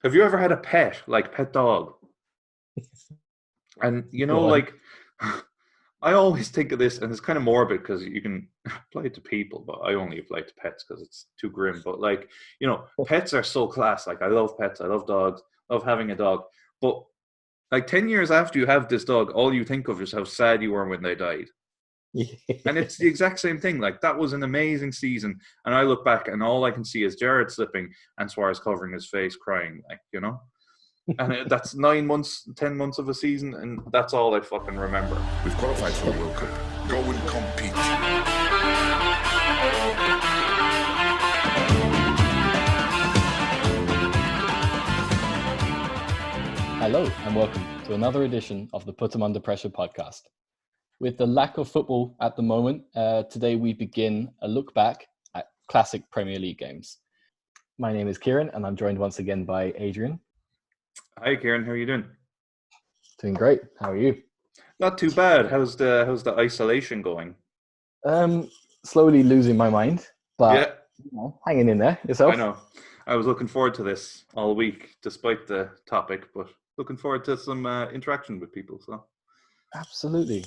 Have you ever had a pet, like pet dog? And Go on. I always think of this, and it's kind of morbid because you can apply it to people, but I only apply it to pets because it's too grim. But pets are so class. Like I love pets, I love dogs, love having a dog. But like 10 years after you have this dog, all you think of is how sad you were when they died. And it's the exact same thing. Like that was an amazing season, and I look back and all I can see is Jared slipping and Suarez covering his face, crying. And that's 9 months, 10 months of a season, and that's all I fucking remember. We've qualified for the World Cup. Go and compete. Hello and welcome to another edition of the Put 'em Under Pressure podcast. With the lack of football at the moment, today we begin a look back at classic Premier League games. My name is Kieran and I'm joined once again by Adrian. Hi, Kieran. How are you doing? Doing great. How are you? Not too bad. How's the isolation going? Slowly losing my mind, but yeah, hanging in there. Yourself? I know. I was looking forward to this all week, despite the topic, but looking forward to some interaction with people. So, absolutely.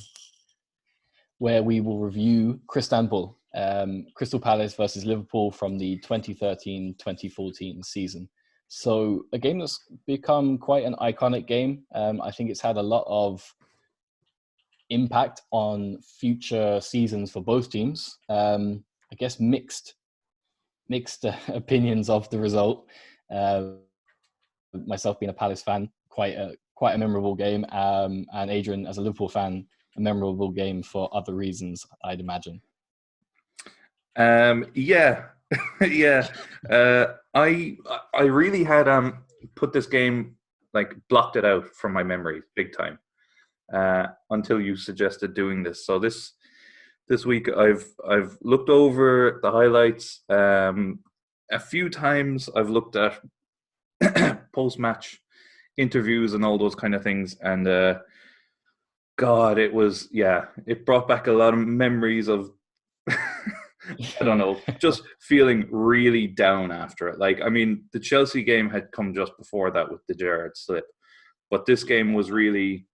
Where we will review Crystanbul, Crystal Palace versus Liverpool from the 2013-2014 season. So a game that's become quite an iconic game. I think it's had a lot of impact on future seasons for both teams. I guess mixed opinions of the result. Myself being a Palace fan, quite a memorable game, and Adrian as a Liverpool fan, a memorable game for other reasons, I'd imagine. Yeah. I really had put this game, like blocked it out from my memory big time until you suggested doing this. So this week I've looked over the highlights a few times. I've looked at post-match interviews and all those kind of things, and God, it brought back a lot of memories of I don't know, just feeling really down after it. Like, I mean, the Chelsea game had come just before that with the Gerrard slip, but this game was really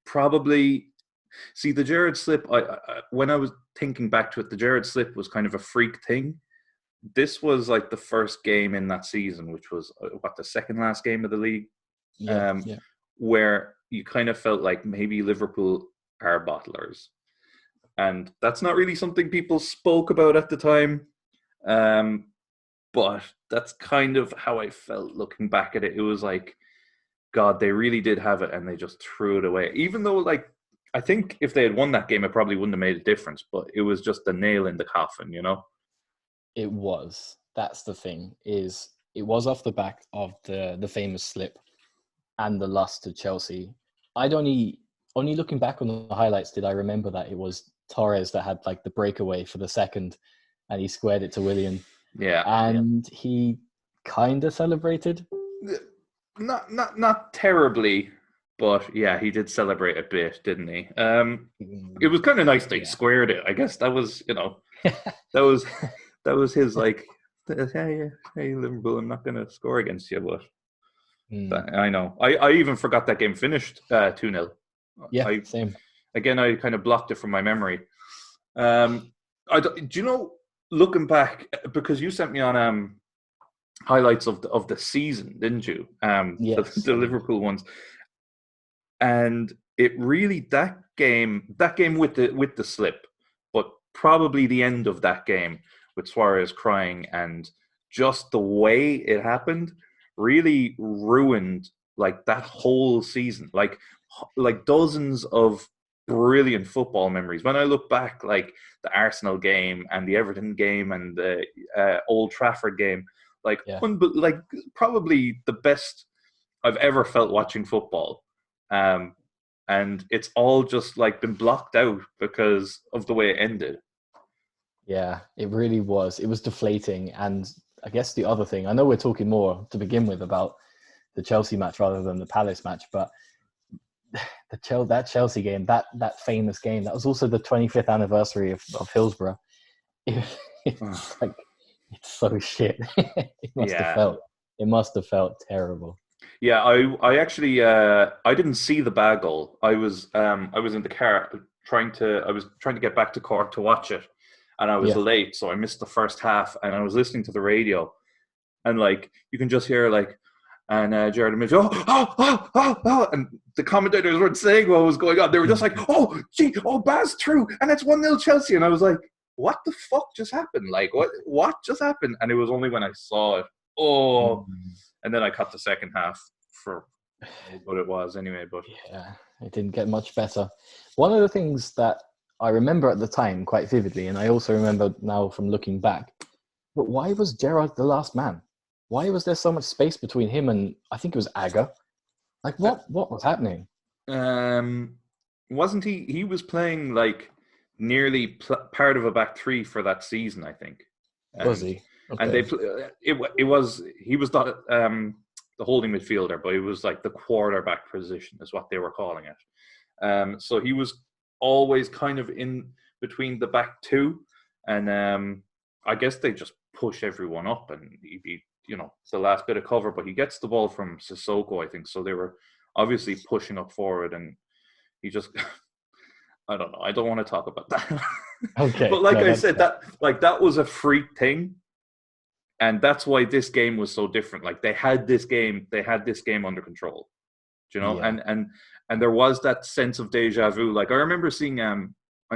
probably... See, the Gerrard slip, when I was thinking back to it, the Gerrard slip was kind of a freak thing. This was like the first game in that season, which was, the second last game of the league, where you kind of felt like maybe Liverpool are bottlers. And that's not really something people spoke about at the time. But that's kind of how I felt looking back at it. It was like, God, they really did have it and they just threw it away. Even though, like, I think if they had won that game, it probably wouldn't have made a difference. But it was just the nail in the coffin, you know? It was. That's the thing, is it was off the back of the famous slip and the loss to Chelsea. Only looking back on the highlights did I remember that it was Torres that had like the breakaway for the second and he squared it to Willian. Yeah. And he kind of celebrated. Not terribly, but yeah, he did celebrate a bit, didn't he? It was kind of nice that he squared it. I guess that was, that was his like, hey Liverpool, I'm not going to score against you, but I know. I even forgot that game finished 2-0. Yeah, same. Again, I kind of blocked it from my memory. Do you know, looking back, because you sent me on highlights of the season, didn't you? Yes. The Liverpool ones, and it really that game with the slip, but probably the end of that game with Suarez crying and just the way it happened really ruined like that whole season. Like dozens of brilliant football memories. When I look back, like the Arsenal game and the Everton game and the Old Trafford game, like probably the best I've ever felt watching football. And it's all just like been blocked out because of the way it ended. Yeah, it really was. It was deflating. And I guess the other thing, I know we're talking more to begin with about the Chelsea match rather than the Palace match, but that Chelsea game, that famous game, that was also the 25th anniversary of Hillsborough. It's like, it's so shit. It must have felt. It must have felt terrible. Yeah, I actually I didn't see the bad goal. I was in the car I was trying to get back to Cork to watch it, and I was Yeah. late, so I missed the first half. And I was listening to the radio, and like you can just hear like, and Jared and Mitch, and the commentators weren't saying what was going on. They were just like, oh, gee, oh, Baz through, and it's 1-0 Chelsea, and I was like, what the fuck just happened? Like, what just happened? And it was only when I saw it, and then I cut the second half for what it was anyway. But yeah, it didn't get much better. One of the things that I remember at the time quite vividly, and I also remember now from looking back, but why was Gerrard the last man? Why was there so much space between him and I think it was Aga? Like what was happening? wasn't he? He was playing like nearly part of a back three for that season, I think. Was he? Okay. And he was not the holding midfielder, but it was like the quarterback position is what they were calling it. So he was always kind of in between the back two, and I guess they just push everyone up, and he'd be, the last bit of cover, but he gets the ball from Sissoko, I think. So they were obviously pushing up forward, and he just, I don't know. I don't want to talk about that. Okay. But like I said, that was a freak thing. And that's why this game was so different. Like they had this game under control, Yeah. And there was that sense of deja vu. Like I remember seeing, I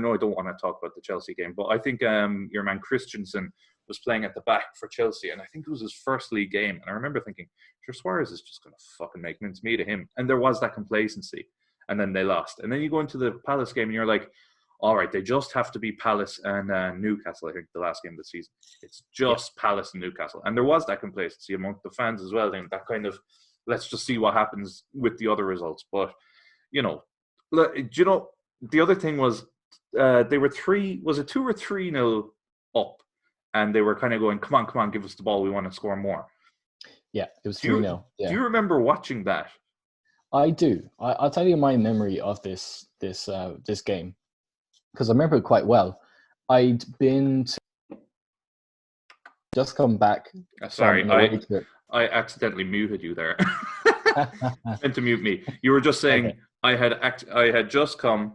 know I don't want to talk about the Chelsea game, but I think your man Christensen was playing at the back for Chelsea, and I think it was his first league game. And I remember thinking, sure, Suarez is just going to fucking make mincemeat of him. And there was that complacency, and then they lost. And then you go into the Palace game, and you're like, all right, they just have to beat Palace and Newcastle, I think, the last game of the season. It's just Palace and Newcastle. And there was that complacency among the fans as well. Then that kind of, let's just see what happens with the other results. But, the other thing was they were 2 or 3-0 up. And they were kind of going, come on, give us the ball. We want to score more. Yeah, it was 3-0. Yeah. Do you remember watching that? I do. I'll tell you my memory of this game, because I remember it quite well. I'd been to just come back. Sorry, I accidentally muted you there. Meant to mute me. You were just saying okay. I had just come.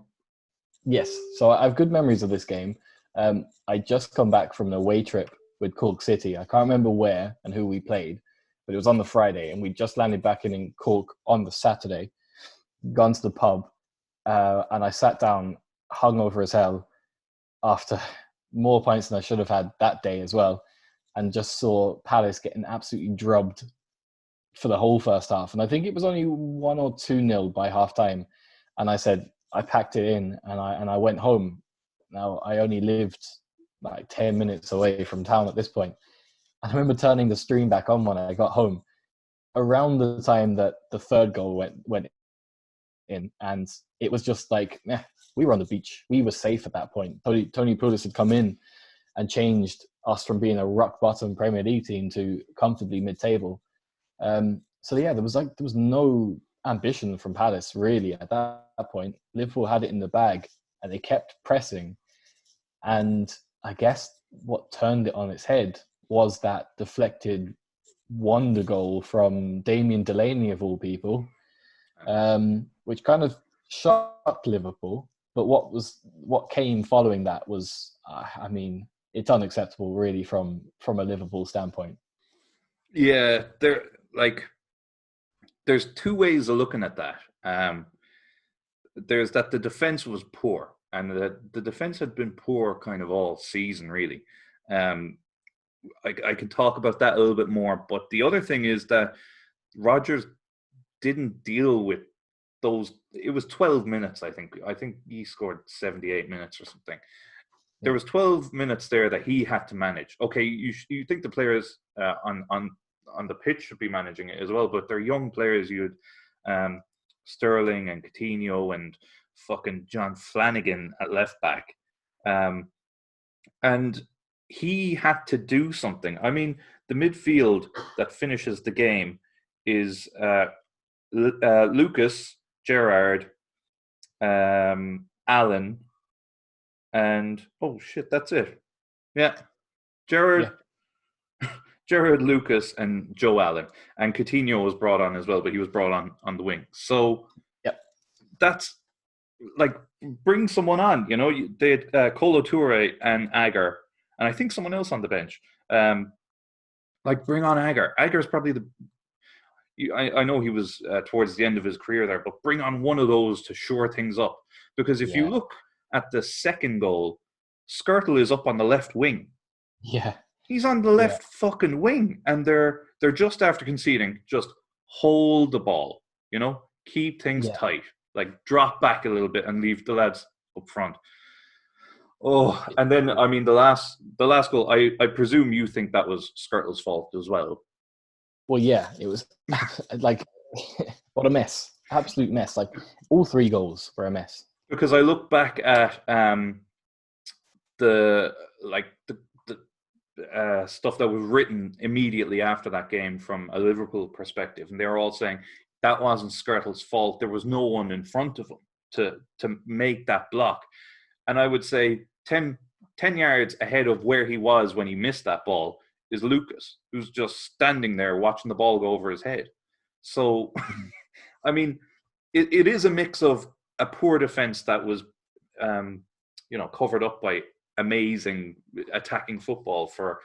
Yes, so I have good memories of this game. I just come back from an away trip with Cork City. I can't remember where and who we played, but it was on the Friday, and we just landed back in Cork on the Saturday, gone to the pub, and I sat down, hungover as hell, after more pints than I should have had that day as well, and just saw Palace getting absolutely drubbed for the whole first half. And I think it was only 1 or 2-0 by half time. And I said, I packed it in and I went home. Now, I only lived like 10 minutes away from town at this point. And I remember turning the stream back on when I got home around the time that the third goal went in. And it was just like, we were on the beach. We were safe at that point. Tony Pulis had come in and changed us from being a rock bottom Premier League team to comfortably mid-table. So yeah, there was no ambition from Palace really at that point. Liverpool had it in the bag and they kept pressing. And I guess what turned it on its head was that deflected wonder goal from Damien Delaney of all people, which kind of shocked Liverpool. But what came following that was, it's unacceptable really from a Liverpool standpoint. Yeah, there's two ways of looking at that. There's that the defense was poor, and the defense had been poor kind of all season, really. I can talk about that a little bit more, but the other thing is that Rodgers didn't deal with those. It was 12 minutes, I think. I think he scored 78 minutes or something. There was 12 minutes there that he had to manage. Okay, you think the players on the pitch should be managing it as well, but they're young players. You had Sterling and Coutinho and fucking John Flanagan at left back, and he had to do something. I mean, the midfield that finishes the game is Lucas, Gerrard, Allen, and oh shit, that's it. Yeah, Gerrard, Gerard Lucas and Joe Allen, and Coutinho was brought on as well, but he was brought on the wing. So that's like bring someone on. You know, they had Kolo Toure and Agar, and I think someone else on the bench. Like bring on Agar. Agar's probably I know he was towards the end of his career there, but bring on one of those to shore things up. Because if you look at the second goal, Skirtle is up on the left wing. Yeah. He's on the left fucking wing, and they're just after conceding, just hold the ball, you know, keep things tight, like drop back a little bit and leave the lads up front. Oh, and then I mean the last goal, I presume you think that was Skirtle's fault as well. Well, yeah, it was like what a mess, absolute mess. Like all three goals were a mess. Because I look back at the stuff that was written immediately after that game from a Liverpool perspective, and they were all saying that wasn't Skirtle's fault. There was no one in front of him to make that block. And I would say 10 yards ahead of where he was when he missed that ball is Lucas, who's just standing there watching the ball go over his head. So, I mean, it is a mix of a poor defense that was, covered up by amazing attacking football for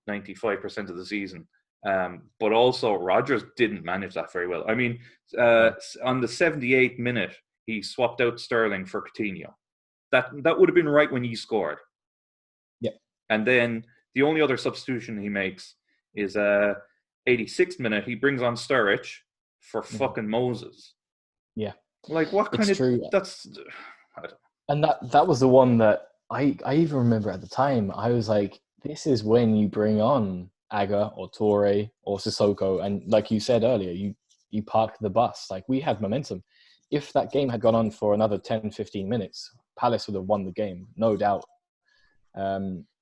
95% of the season. But also Rodgers didn't manage that very well. I mean, on the 78th minute, he swapped out Sterling for Coutinho. That would have been right when he scored. Yep. And then the only other substitution he makes is 86th minute. He brings on Sturridge for fucking Moses. Yeah. Like what kind it's of true. That's And that was the one that I even remember at the time. I was like, this is when you bring on Aga or Torre or Sissoko, and like you said earlier, you park the bus. Like we had momentum. If that game had gone on for another 10, 15 minutes, Palace would have won the game, no doubt.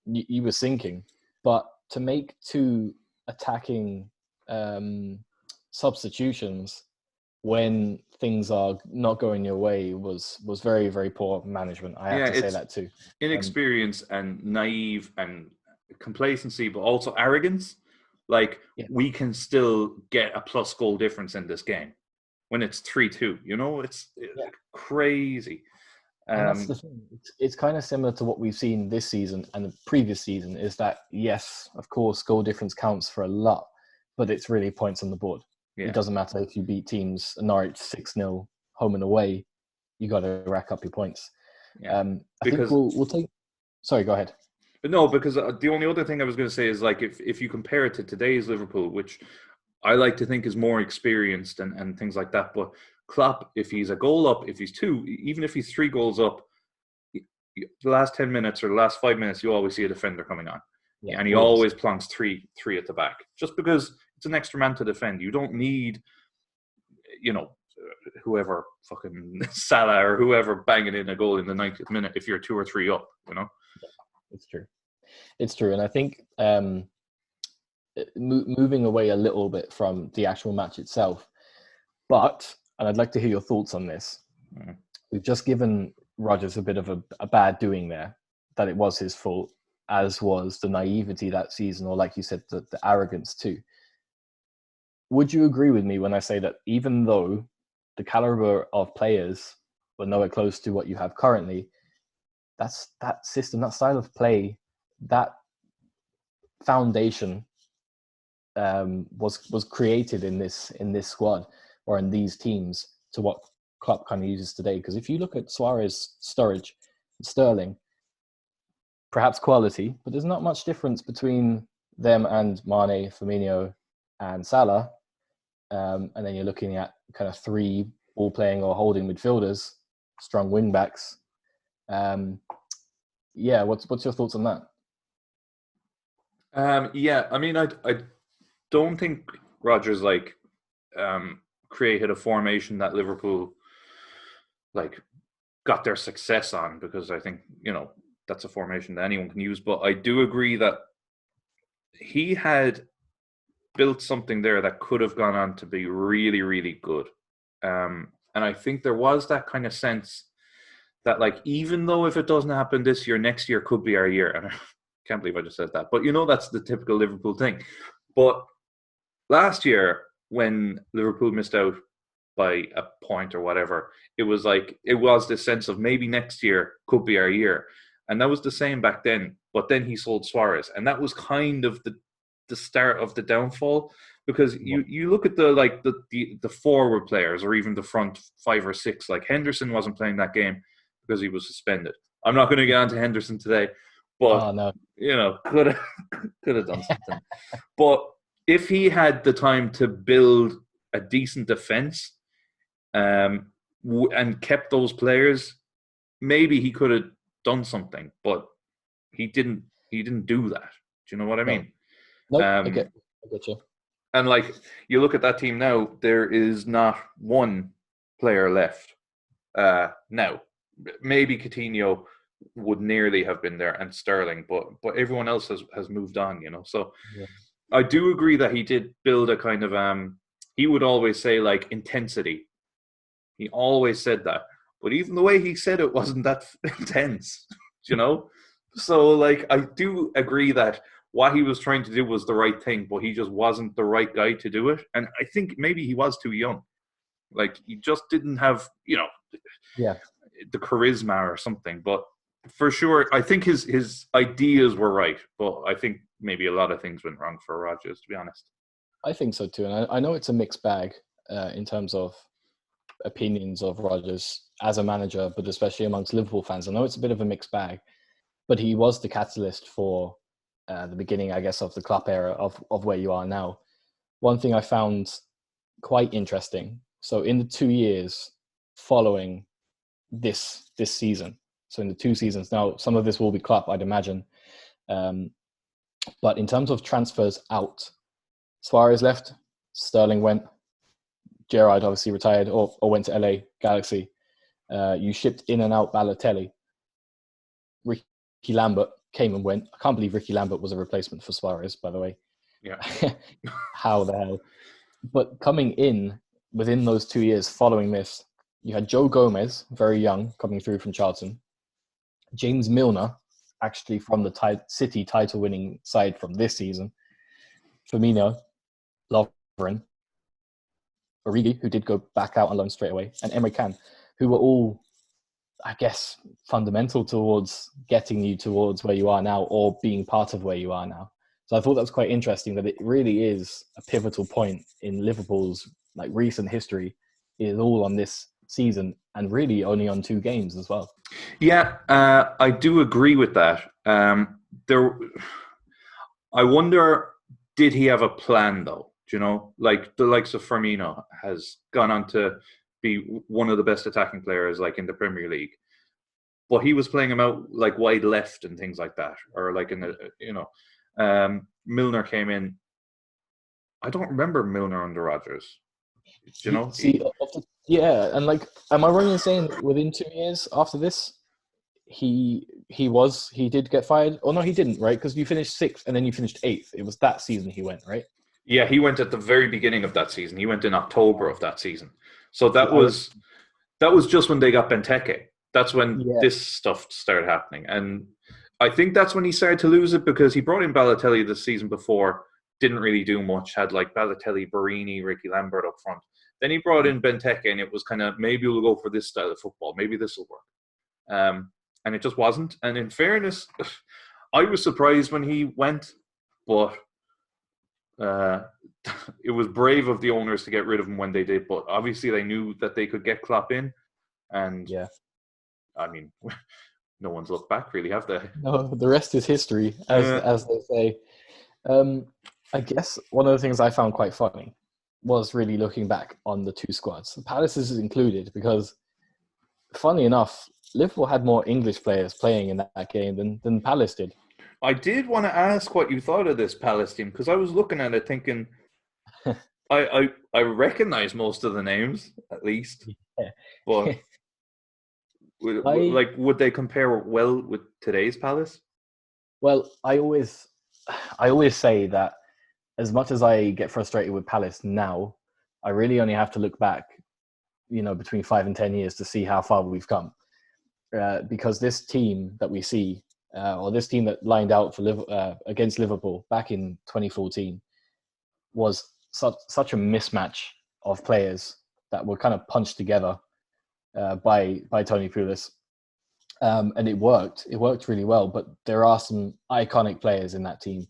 You were sinking. But to make two attacking substitutions when things are not going your way was very, very poor management. I have to say that too. Inexperience and naive and complacency, but also arrogance. Like we can still get a plus goal difference in this game when it's 3-2. You know, it's crazy. And that's the thing. It's kind of similar to what we've seen this season and the previous season is that, yes, of course, goal difference counts for a lot, but it's really points on the board. Yeah. It doesn't matter if you beat teams, Norwich 6-0, home and away, you got to rack up your points. Yeah. I think we'll take... Sorry, go ahead. But no, because the only other thing I was going to say is like if you compare it to today's Liverpool, which I like to think is more experienced and things like that, but Klopp, if he's a goal up, if he's two, even if he's 3 goals up, the last 10 minutes or the last 5 minutes, you always see a defender coming on. Yeah, and he always plonks three at the back, just because it's an extra man to defend. You don't need, whoever, fucking Salah or whoever banging in a goal in the 90th minute if you're 2 or 3 up, you know? Yeah, it's true. And I think moving away a little bit from the actual match itself, and I'd like to hear your thoughts on this. We've just given Rodgers a bit of a bad doing there, that it was his fault, as was the naivety that season, or like you said, the arrogance too. Would you agree with me when I say that even though the caliber of players were nowhere close to what you have currently, that system, that style of play, that foundation was created in this squad or in these teams to what Klopp kind of uses today? Because if you look at Suarez, Sturridge, Sterling, perhaps quality, but there's not much difference between them and Mane, Firmino, and Salah. And then you're looking at kind of 3 ball-playing or holding midfielders, strong wing-backs. What's your thoughts on that? I mean, I don't think Rodgers created a formation that Liverpool got their success on, because I think that's a formation that anyone can use. But I do agree that he had built something there that could have gone on to be really, really good. And I think there was that kind of sense that even though if it doesn't happen this year, next year could be our year. And I can't believe I just said that. But that's the typical Liverpool thing. But last year, when Liverpool missed out by a point or whatever, it was this sense of maybe next year could be our year. And that was the same back then. But then he sold Suarez. And that was kind of the start of the downfall. Because you look at the forward players or even the front 5 or 6, like Henderson wasn't playing that game because he was suspended. I'm not going to get on to Henderson today, but no. could have done something. But if he had the time to build a decent defense and kept those players, maybe he could have done something. But he didn't do that. Do you know what I mean? No, I get you. And you look at that team now, there is not one player left now. Maybe Coutinho would nearly have been there, and Sterling, but everyone else has moved on, So yeah. I do agree that he did build a kind of he would always say intensity. He always said that, but even the way he said it wasn't that intense, So I do agree that what he was trying to do was the right thing, but he just wasn't the right guy to do it. And I think maybe he was too young. He just didn't have, the charisma or something. But for sure, I think his ideas were right. But I think maybe a lot of things went wrong for Rodgers, to be honest. I think so too. And I know it's a mixed bag in terms of opinions of Rodgers as a manager, but especially amongst Liverpool fans. I know it's a bit of a mixed bag, but he was the catalyst for the beginning, I guess, of the Klopp era of where you are now. One thing I found quite interesting. So in the 2 years following this season, so in the 2 seasons, now some of this will be Klopp, I'd imagine. But in terms of transfers out, Suarez left, Sterling went, Gerrard obviously retired or went to LA Galaxy. You shipped in and out Balotelli. Ricky Lambert came and went. I can't believe Ricky Lambert was a replacement for Suarez, by the way. Yeah. How the hell? But coming in within those 2 years following this, you had Joe Gomez, very young, coming through from Charlton. James Milner, actually from the City title-winning side from this season. Firmino, Lovren, Origi, who did go back out on loan straight away, and Emre Can, who were all, I guess, fundamental towards getting you towards where you are now or being part of where you are now. So I thought that was quite interesting that it really is a pivotal point in Liverpool's recent history is all on this season and really only on 2 games as well. Yeah, I do agree with that. I wonder, did he have a plan though? Do you know, the likes of Firmino has gone on to be one of the best attacking players in the Premier League, but he was playing him out wide left and things like that, or in the Milner came in. I don't remember Milner under Rodgers. Do you know? Yeah, and am I wrong in saying within 2 years after this, he did get fired? Or no, he didn't, right? Because you finished 6th and then you finished 8th. It was that season he went, right? Yeah, he went at the very beginning of that season. He went in October of that season. So that was just when they got Benteke. That's when this stuff started happening. And I think that's when he started to lose it, because he brought in Balotelli the season before, didn't really do much, had Balotelli, Barini, Ricky Lambert up front. Then he brought in Benteke, and it was kind of, maybe we'll go for this style of football. Maybe this will work. And it just wasn't. And in fairness, I was surprised when he went, but it was brave of the owners to get rid of him when they did. But obviously they knew that they could get Klopp in. And I mean, no one's looked back, really, have they? No, the rest is history, as they say. I guess one of the things I found quite funny was really looking back on the 2 squads. Palace is included because, funny enough, Liverpool had more English players playing in that game than Palace did. I did want to ask what you thought of this Palace team, because I was looking at it thinking, I recognize most of the names, at least. Yeah. But would they compare well with today's Palace? Well, I always say that as much as I get frustrated with Palace now, I really only have to look back, between 5 and 10 years to see how far we've come. Because this team that we see, or this team that lined out for against Liverpool back in 2014, was such a mismatch of players that were kind of punched together by Tony Pulis. And it worked. It worked really well. But there are some iconic players in that team.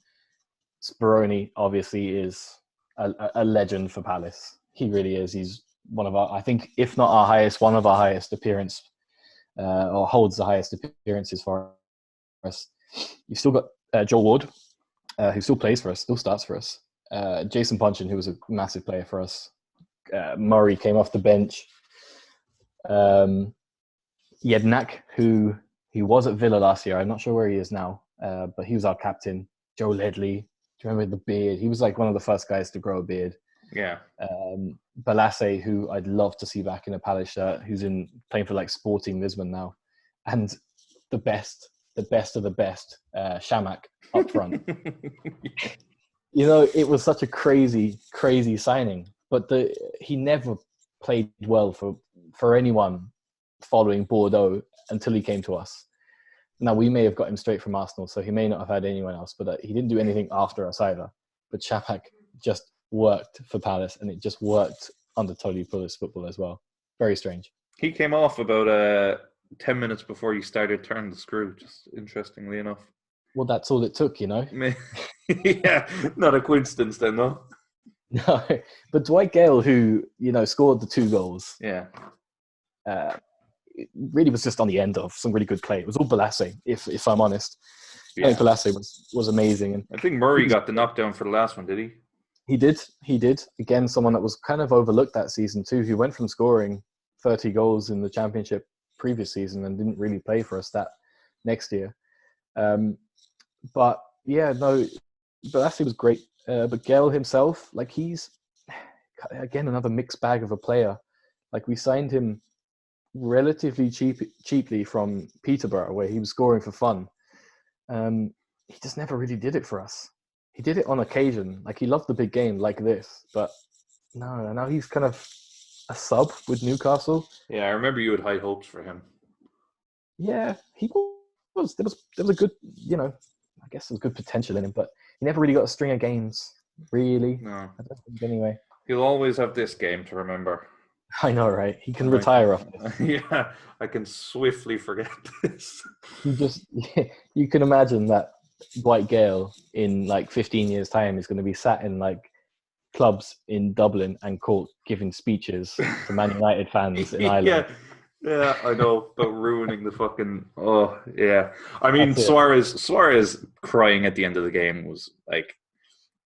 Speroni obviously is a legend for Palace. He really is. He's one of our, I think, if not our highest, one of our highest appearance, or holds the highest appearances for us. You've still got Joel Ward, who still plays for us, still starts for us. Jason Punchin, who was a massive player for us. Murray came off the bench. Jednak, who he was at Villa last year. I'm not sure where he is now, but he was our captain. Joe Ledley. Do you remember the beard? He was like one of the first guys to grow a beard. Yeah. Balasse, who I'd love to see back in a Palace shirt, who's playing for like Sporting Lisbon now. And the best of the best, Shamak up front. It was such a crazy, crazy signing. But he never played well for anyone following Bordeaux until he came to us. Now, we may have got him straight from Arsenal, so he may not have had anyone else, but he didn't do anything after us either. But Shapak just worked for Palace, and it just worked under Tony Pulis football as well. Very strange. He came off about 10 minutes before you started turning the screw, just interestingly enough. Well, that's all it took, Yeah, not a coincidence then, though. No, but Dwight Gale, who, scored the 2 goals. Yeah. It really was just on the end of some really good play. It was all Balasse, if I'm honest. Yeah. I think Balasse was amazing. And I think Murray got the knockdown for the last one, did he? He did. Again, someone that was kind of overlooked that season too, who went from scoring 30 goals in the Championship previous season and didn't really play for us that next year. But yeah, no, Balasse was great. But Gale himself, like he's, again, another mixed bag of a player. Like we signed him relatively cheaply from Peterborough, where he was scoring for fun. He just never really did it for us. He did it on occasion. Like he loved the big game like this, but no, now he's kind of a sub with Newcastle. Yeah, I remember you had high hopes for him. Yeah, he was. There was a good, I guess there was good potential in him, but he never really got a string of games. Really, No. I don't think anyway. He'll always have this game to remember. I know, right? He can retire off this. Yeah, I can swiftly forget this. You can imagine that Dwight Gale in like 15 years' time is going to be sat in like clubs in Dublin and Cork giving speeches to Man United fans in Ireland. Yeah, I know, but ruining the fucking. Oh, yeah. I mean, Suarez crying at the end of the game was like.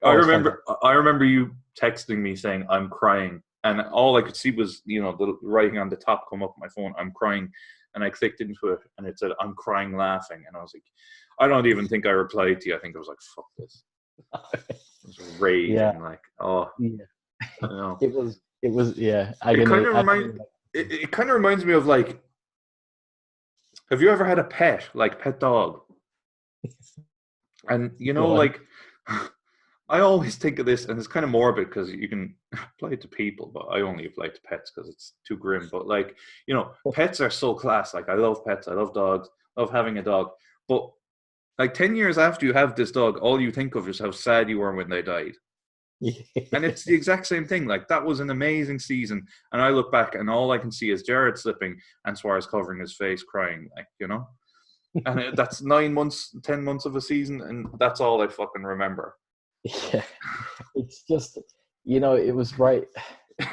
I remember you texting me saying I'm crying. And all I could see was, the writing on the top come up on my phone, I'm crying. And I clicked into it and it said, I'm crying laughing. And I was like, I don't even think I replied to you. I think I was like, fuck this. It was raging. Yeah. Like, oh. Yeah. I know. It was, yeah. It kind of reminds me of like, have you ever had a pet, like pet dog? And, like, I always think of this, and it's kind of morbid because you can apply it to people, but I only apply it to pets because it's too grim. But like, pets are so class. Like I love pets. I love dogs. I love having a dog. But like 10 years after you have this dog, all you think of is how sad you were when they died. Yeah. And it's the exact same thing. Like that was an amazing season. And I look back and all I can see is Jared slipping and Suarez covering his face crying, like, and that's 9 months, 10 months of a season. And that's all I fucking remember. Yeah, it's just it was right.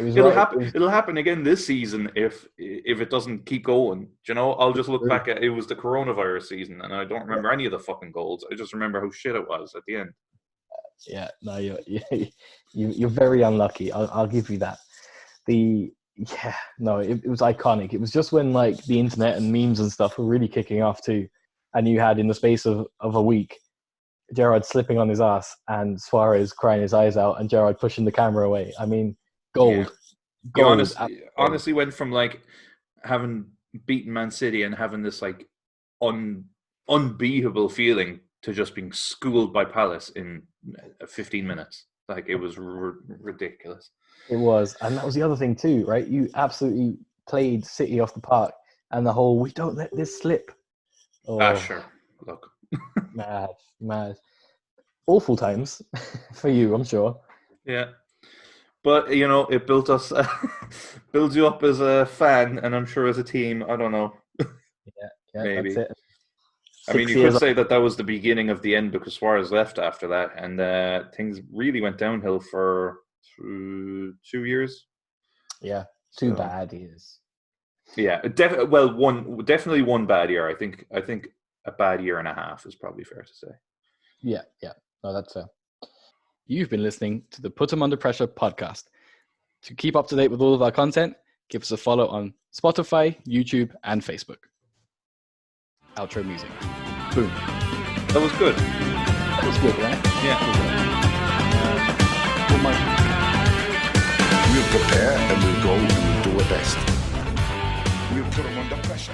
It'll happen. It'll happen again this season if it doesn't keep going. I'll just look back at it was the coronavirus season, and I don't remember any of the fucking goals. I just remember how shit it was at the end. Yeah, no, you're very unlucky. I'll give you that. It was iconic. It was just when like the internet and memes and stuff were really kicking off too, and you had in the space of a week. Gerrard slipping on his ass and Suarez crying his eyes out and Gerrard pushing the camera away. I mean, gold. Yeah. Honestly went from like having beaten Man City and having this like unbeatable feeling to just being schooled by Palace in 15 minutes. Like it was ridiculous. It was. And that was the other thing too, right? You absolutely played City off the park and the whole, we don't let this slip. Oh. Sure. Look. Mad. Awful times for you, I'm sure. Yeah. But it built us, builds you up as a fan, and I'm sure as a team. I don't know. Yeah, Maybe. that's it. I mean, 6 you years could say that was the beginning of the end because Suarez left after that, and things really went downhill for 2 years. Yeah, 2 So, bad years. Yeah, definitely one bad year. I think a bad year and a half is probably fair to say. Yeah. No, that's fair. You've been listening to the Put 'em Under Pressure podcast. To keep up to date with all of our content, give us a follow on Spotify, YouTube, and Facebook. Outro music. Boom. That was good. That was good, right? Yeah. We'll prepare and we'll go and we'll do our best. We'll put them under pressure.